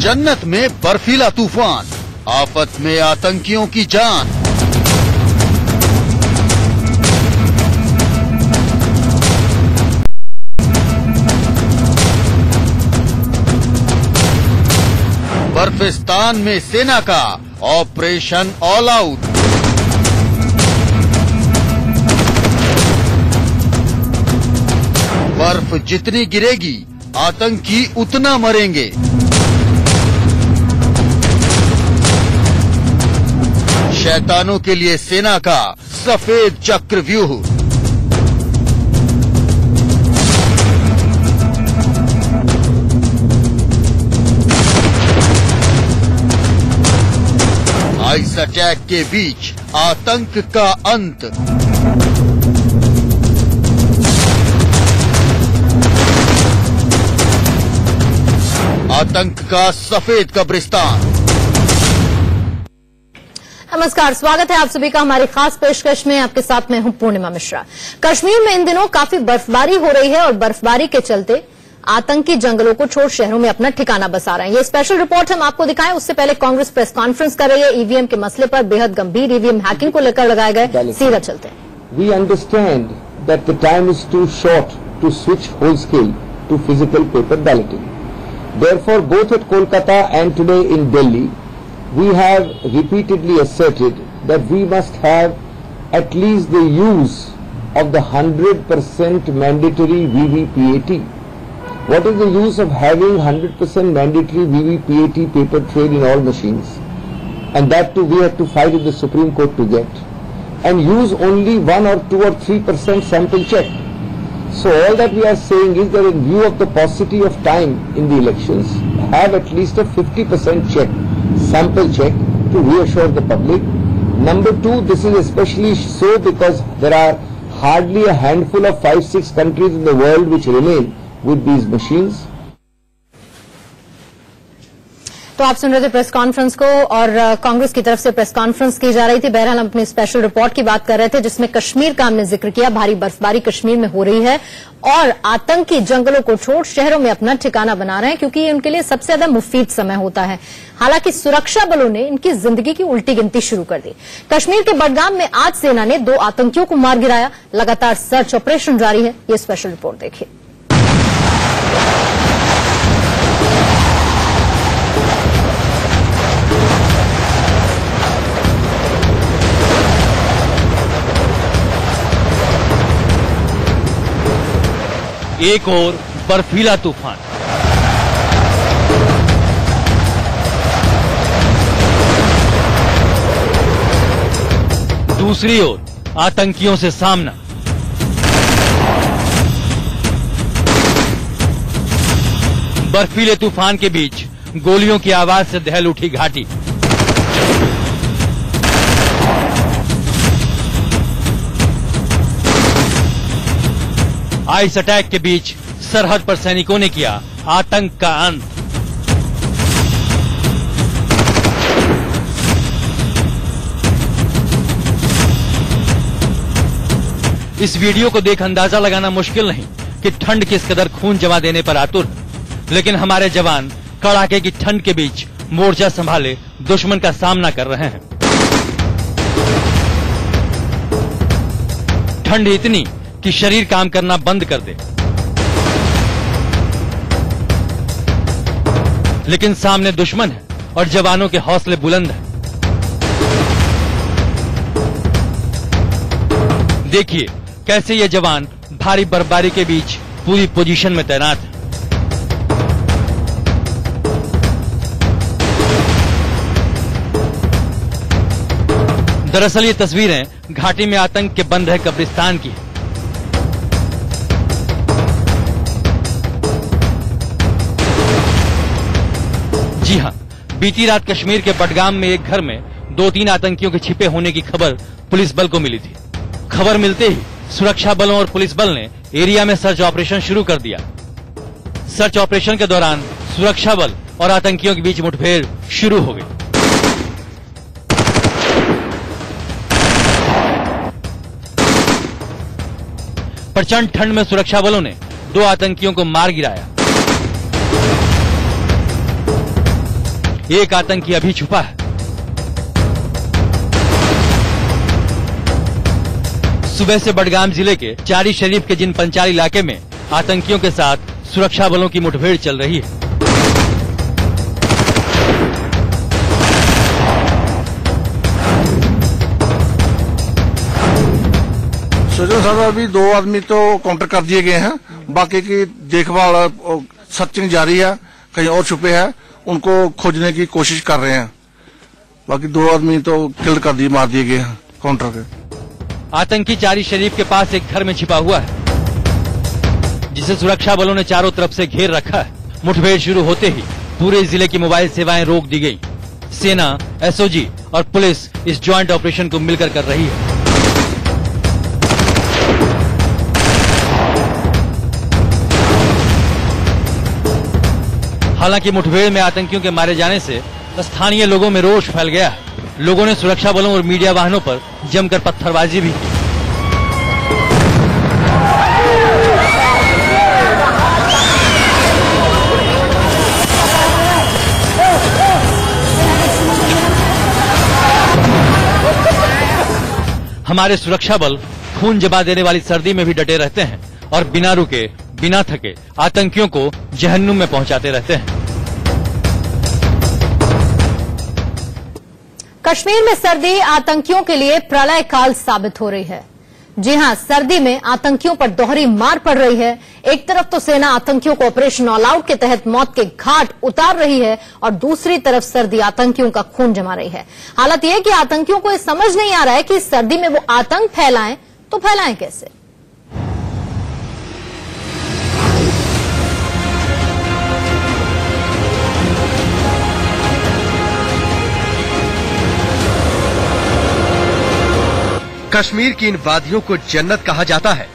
जन्नत में बर्फीला तूफान, आफत में आतंकियों की जान। बर्फिस्तान में सेना का ऑपरेशन ऑल आउट। बर्फ जितनी गिरेगी आतंकी उतना मरेंगे। शैतानों के लिए सेना का सफेद चक्रव्यूह। आइस अटैक के बीच आतंक का अंत। आतंक का सफेद कब्रिस्तान। नमस्कार, स्वागत है आप सभी का हमारी खास पेशकश में। आपके साथ मैं हूं पूर्णिमा मिश्रा। कश्मीर में इन दिनों काफी बर्फबारी हो रही है और बर्फबारी के चलते आतंकी जंगलों को छोड़ शहरों में अपना ठिकाना बसा रहे हैं। ये स्पेशल रिपोर्ट हम आपको दिखाएं। उससे पहले कांग्रेस प्रेस कॉन्फ्रेंस कर रही है ईवीएम के मसले पर। बेहद गंभीर ईवीएम हैकिंग को लेकर लगाए गए। सीधा चलते हैं। We understand that the time is too short to switch wholesale to physical paper balloting. Therefore, both at Kolkata and today in Delhi, we have repeatedly asserted that we must have at least the use of the 100% mandatory VVPAT. What is the use of having 100% mandatory VVPAT paper trail in all machines? And that too we have to fight with the Supreme Court to get. And use only 1 or 2 or 3% sample check. So all that we are saying is that in view of the paucity of time in the elections, have at least a 50% check, sample check to reassure the public. Number two, this is especially so because there are hardly a handful of 5-6 countries in the world which remain with these machines. तो आप सुन रहे थे press conference को और कांग्रेस की तरफ से press conference की जा रही थी। बहरहाल हम अपनी स्पेशल रिपोर्ट की बात कर रहे थे जिसमें कश्मीर का हमने जिक्र किया। भारी बर्फबारी कश्मीर में हो रही है और आतंकी जंगलों को छोड़ शहरों में अपना ठिकाना बना रहे हैं क्योंकि ये उनके लिए सबसे ज्यादा मुफीद समय होता है। हालांकि सुरक्षा बलों ने इनकी जिंदगी की उल्टी गिनती शुरू कर दी। कश्मीर के बडगाम में आज सेना ने 2 आतंकियों को मार गिराया। लगातार सर्च ऑपरेशन जारी है। ये स्पेशल रिपोर्ट देखिए। एक और बर्फीला तूफान, दूसरी ओर आतंकियों से सामना। बर्फीले तूफान के बीच गोलियों की आवाज से दहल उठी घाटी। आइस अटैक के बीच सरहद पर सैनिकों ने किया आतंक का अंत। इस वीडियो को देख अंदाजा लगाना मुश्किल नहीं कि ठंड किस कदर खून जमा देने पर आतुर है, लेकिन हमारे जवान कड़ाके की ठंड के बीच मोर्चा संभाले दुश्मन का सामना कर रहे हैं। ठंड इतनी कि शरीर काम करना बंद कर दे, लेकिन सामने दुश्मन है और जवानों के हौसले बुलंद हैं। देखिए कैसे ये जवान भारी बर्फबारी के बीच पूरी पोजीशन में तैनात है। दरअसल ये तस्वीरें घाटी में आतंक के बंद है कब्रिस्तान की है। जी हां, बीती रात कश्मीर के बडगाम में एक घर में 2-3 आतंकियों के छिपे होने की खबर पुलिस बल को मिली थी। खबर मिलते ही सुरक्षा बलों और पुलिस बल ने एरिया में सर्च ऑपरेशन शुरू कर दिया। सर्च ऑपरेशन के दौरान सुरक्षा बल और आतंकियों के बीच मुठभेड़ शुरू हो गई। प्रचंड ठंड में सुरक्षा बलों ने 2 आतंकियों को मार गिराया। एक आतंकी अभी छुपा है। सुबह से बडगाम जिले के चारी शरीफ के जिन पंचाल इलाके में आतंकियों के साथ सुरक्षा बलों की मुठभेड़ चल रही है। सजन साहब, अभी 2 आदमी तो काउंटर कर दिए गए हैं, बाकी की देखभाल सर्चिंग जारी है, कहीं और छुपे हैं, उनको खोजने की कोशिश कर रहे हैं। बाकी 2 आदमी तो किल कर दिए, मार दिए गए हैं काउंटर के। आतंकी चारी शरीफ के पास एक घर में छिपा हुआ है, जिसे सुरक्षा बलों ने चारों तरफ से घेर रखा है। मुठभेड़ शुरू होते ही पूरे जिले की मोबाइल सेवाएं रोक दी गई। सेना, एसओजी और पुलिस इस ज्वाइंट ऑपरेशन को मिलकर कर रही है। हालांकि मुठभेड़ में आतंकियों के मारे जाने से स्थानीय लोगों में रोष फैल गया है। लोगों ने सुरक्षा बलों और मीडिया वाहनों पर जमकर पत्थरबाजी भी की। हमारे सुरक्षा बल खून जमा देने वाली सर्दी में भी डटे रहते हैं और बिना रुके, बिना थके आतंकियों को जहन्नुम में पहुंचाते रहते हैं। कश्मीर में सर्दी आतंकियों के लिए प्रलय काल साबित हो रही है। जी हां, सर्दी में आतंकियों पर दोहरी मार पड़ रही है। एक तरफ तो सेना आतंकियों को ऑपरेशन ऑल आउट के तहत मौत के घाट उतार रही है और दूसरी तरफ सर्दी आतंकियों का खून जमा रही है। हालत यह है कि आतंकियों को यह समझ नहीं आ रहा है कि इस सर्दी में वो आतंक फैलाएं तो फैलाएं कैसे। कश्मीर की इन वादियों को जन्नत कहा जाता है,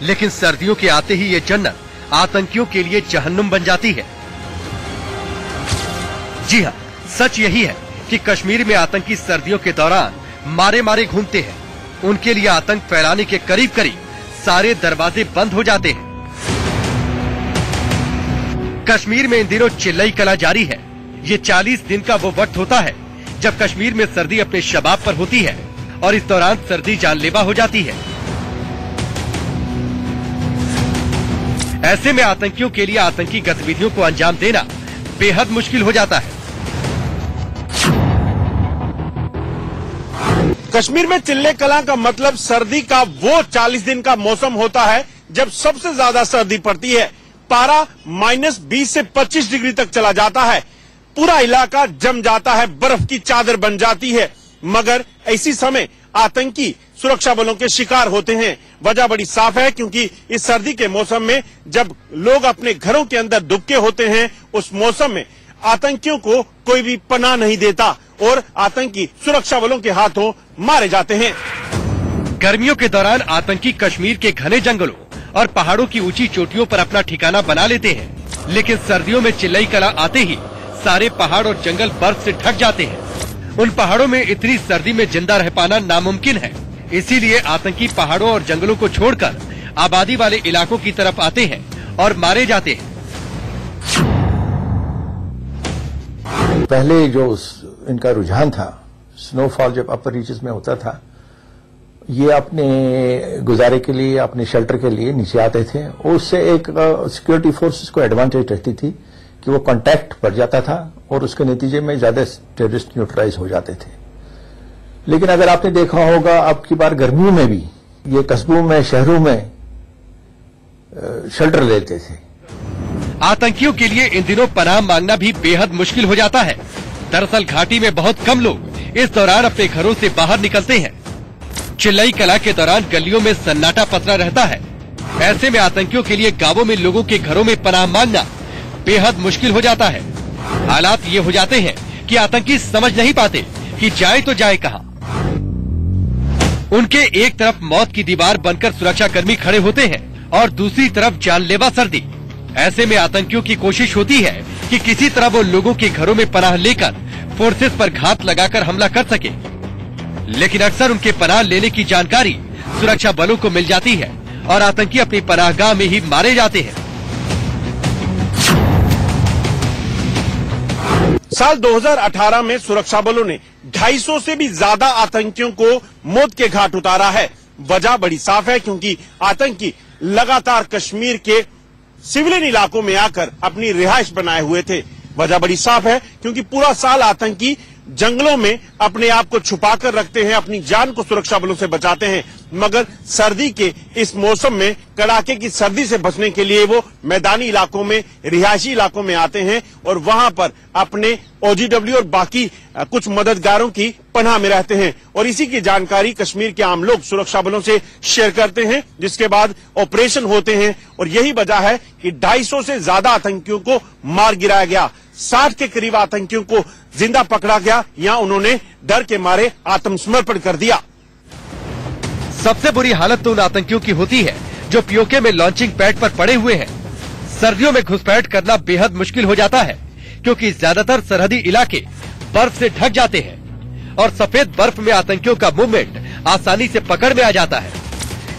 लेकिन सर्दियों के आते ही ये जन्नत आतंकियों के लिए जहन्नुम बन जाती है। जी हाँ, सच यही है कि कश्मीर में आतंकी सर्दियों के दौरान मारे मारे घूमते हैं। उनके लिए आतंक फैलाने के करीब करीब सारे दरवाजे बंद हो जाते हैं। कश्मीर में इन दिनों चिल्लई कला जारी है। ये 40 दिन का वो वक्त होता है जब कश्मीर में सर्दी अपने शबाब पर होती है और इस दौरान सर्दी जानलेवा हो जाती है। ऐसे में आतंकियों के लिए आतंकी गतिविधियों को अंजाम देना बेहद मुश्किल हो जाता है। कश्मीर में चिल्ले कला का मतलब सर्दी का वो 40 दिन का मौसम होता है जब सबसे ज्यादा सर्दी पड़ती है। पारा -20 से 25 डिग्री तक चला जाता है। पूरा इलाका जम जाता है, बर्फ की चादर बन जाती है। मगर इसी समय आतंकी सुरक्षा बलों के शिकार होते हैं। वजह बड़ी साफ है, क्योंकि इस सर्दी के मौसम में जब लोग अपने घरों के अंदर दुबके होते हैं, उस मौसम में आतंकियों को कोई भी पनाह नहीं देता और आतंकी सुरक्षा बलों के हाथों मारे जाते हैं। गर्मियों के दौरान आतंकी कश्मीर के घने जंगलों और पहाड़ों की ऊंची चोटियों पर अपना ठिकाना बना लेते हैं, लेकिन सर्दियों में चिल्लई कला आते ही सारे पहाड़ और जंगल बर्फ से ढक जाते हैं। उन पहाड़ों में इतनी सर्दी में जिंदा रह पाना नामुमकिन है। इसीलिए आतंकी पहाड़ों और जंगलों को छोड़कर आबादी वाले इलाकों की तरफ आते हैं और मारे जाते हैं। पहले जो इनका रुझान था, स्नोफॉल जब अपर रीचेस में होता था, ये अपने गुजारे के लिए, अपने शेल्टर के लिए नीचे आते थे। उससे एक सिक्योरिटी फोर्सेस को एडवांटेज रहती थी कि वो कांटेक्ट बढ़ जाता था और उसके नतीजे में ज्यादा टेररिस्ट न्यूट्रलाइज हो जाते थे। लेकिन अगर आपने देखा होगा, अब की बार गर्मियों में भी ये कस्बों में, शहरों में शेल्टर लेते थे। आतंकियों के लिए इन दिनों पनाह मांगना भी बेहद मुश्किल हो जाता है। दरअसल घाटी में बहुत कम लोग इस दौरान अपने घरों से बाहर निकलते हैं। चिल्लई कला के दौरान गलियों में सन्नाटा पसरा रहता है। ऐसे में आतंकियों के लिए गांवों में लोगों के घरों में पनाह मांगना बेहद मुश्किल हो जाता है। हालात ये हो जाते हैं कि आतंकी समझ नहीं पाते कि जाए तो जाए कहां। उनके एक तरफ मौत की दीवार बनकर सुरक्षाकर्मी खड़े होते हैं और दूसरी तरफ जानलेवा सर्दी। ऐसे में आतंकियों की कोशिश होती है कि किसी तरह वो लोगों के घरों में पनाह लेकर फोर्सेस पर घात लगाकर हमला कर सके, लेकिन अक्सर उनके पनाह लेने की जानकारी सुरक्षा बलों को मिल जाती है और आतंकी अपनी पनाहगाह में ही मारे जाते हैं। साल 2018 में सुरक्षा बलों ने 250 से भी ज्यादा आतंकियों को मौत के घाट उतारा है। वजह बड़ी साफ है, क्योंकि आतंकी लगातार कश्मीर के सिविलियन इलाकों में आकर अपनी रिहाइश बनाए हुए थे। वजह बड़ी साफ है, क्योंकि पूरा साल आतंकी जंगलों में अपने आप को छुपाकर रखते हैं, अपनी जान को सुरक्षा बलों से बचाते हैं, मगर सर्दी के इस मौसम में कड़ाके की सर्दी से बचने के लिए वो मैदानी इलाकों में, रिहायशी इलाकों में आते हैं और वहां पर अपने OGW और बाकी कुछ मददगारों की पनाह में रहते हैं। और इसी की जानकारी कश्मीर के आम लोग सुरक्षा बलों से शेयर करते हैं, जिसके बाद ऑपरेशन होते हैं। और यही वजह है कि 250 से ज्यादा आतंकियों को मार गिराया गया, 60 के करीब आतंकियों को जिंदा पकड़ा गया या उन्होंने डर के मारे आत्मसमर्पण कर दिया। सबसे बुरी हालत तो उन आतंकियों की होती है जो पीओके में लॉन्चिंग पैड पर पड़े हुए हैं। सर्दियों में घुसपैठ करना बेहद मुश्किल हो जाता है, क्योंकि ज्यादातर सरहदी इलाके बर्फ से ढक जाते हैं और सफेद बर्फ में आतंकियों का मूवमेंट आसानी से पकड़ में आ जाता है।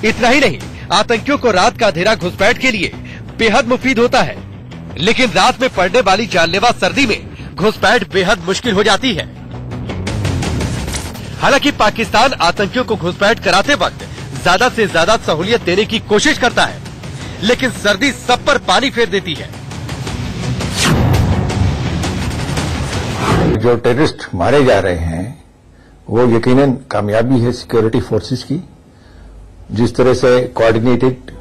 इतना ही नहीं, आतंकियों को रात का अंधेरा घुसपैठ के लिए बेहद मुफीद होता है, लेकिन रात में पड़ने वाली जानलेवा सर्दी में घुसपैठ बेहद मुश्किल हो जाती है। हालांकि पाकिस्तान आतंकियों को घुसपैठ कराते वक्त ज्यादा से ज्यादा सहूलियत देने की कोशिश करता है, लेकिन सर्दी सब पर पानी फेर देती है। जो टेररिस्ट मारे जा रहे हैं वो यकीनन कामयाबी है सिक्योरिटी फोर्सेस की। जिस तरह से कोऑर्डिनेटेड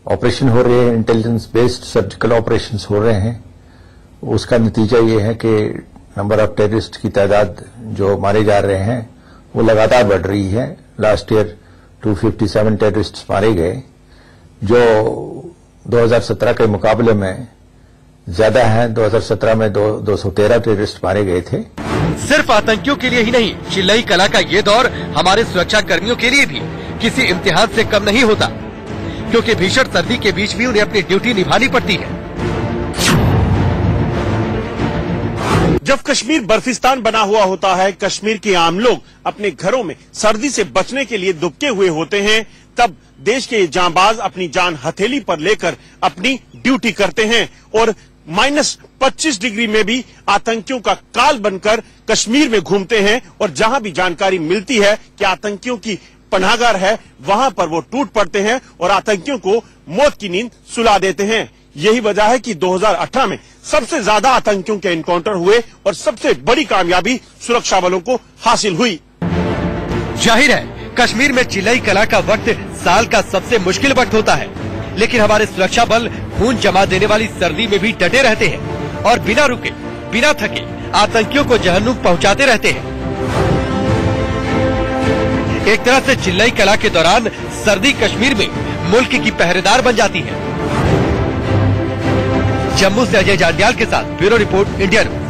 ऑपरेशन हो रहे हैं, इंटेलिजेंस बेस्ड सर्जिकल ऑपरेशंस हो रहे हैं, उसका नतीजा ये है कि नंबर ऑफ टेररिस्ट की तादाद जो मारे जा रहे हैं वो लगातार बढ़ रही है। लास्ट ईयर 257 टेररिस्ट मारे गए, जो 2017 के मुकाबले में ज्यादा है। 2017 में 213 टेररिस्ट मारे गए थे। सिर्फ आतंकियों के लिए ही नहीं, चिल्लई कला का ये दौर हमारे सुरक्षा कर्मियों के लिए भी किसी इम्तिहान से कम नहीं होता, क्योंकि भीषण सर्दी के बीच भी उन्हें अपनी ड्यूटी निभानी पड़ती है। जब कश्मीर बर्फिस्तान बना हुआ होता है, कश्मीर के आम लोग अपने घरों में सर्दी से बचने के लिए दुबके हुए होते हैं, तब देश के जांबाज अपनी जान हथेली पर लेकर अपनी ड्यूटी करते हैं और -25 डिग्री में भी आतंकियों का काल बनकर कश्मीर में घूमते हैं। और जहां भी जानकारी मिलती है कि आतंकियों की पनाहगार है, वहां पर वो टूट पड़ते हैं और आतंकियों को मौत की नींद सुला देते हैं। यही वजह है कि 2018 में सबसे ज्यादा आतंकियों के एनकाउंटर हुए और सबसे बड़ी कामयाबी सुरक्षा बलों को हासिल हुई। जाहिर है, कश्मीर में चिल्लई कला का वक्त साल का सबसे मुश्किल वक्त होता है, लेकिन हमारे सुरक्षा बल खून जमा देने वाली सर्दी में भी डटे रहते हैं और बिना रुके, बिना थके आतंकियों को जहन्नुम पहुंचाते रहते हैं। एक तरह से चिल्लई कला के दौरान सर्दी कश्मीर में मुल्क की पहरेदार बन जाती है। जम्मू से अजय जांडियाल के साथ ब्यूरो रिपोर्ट, इंडिया न्यूज।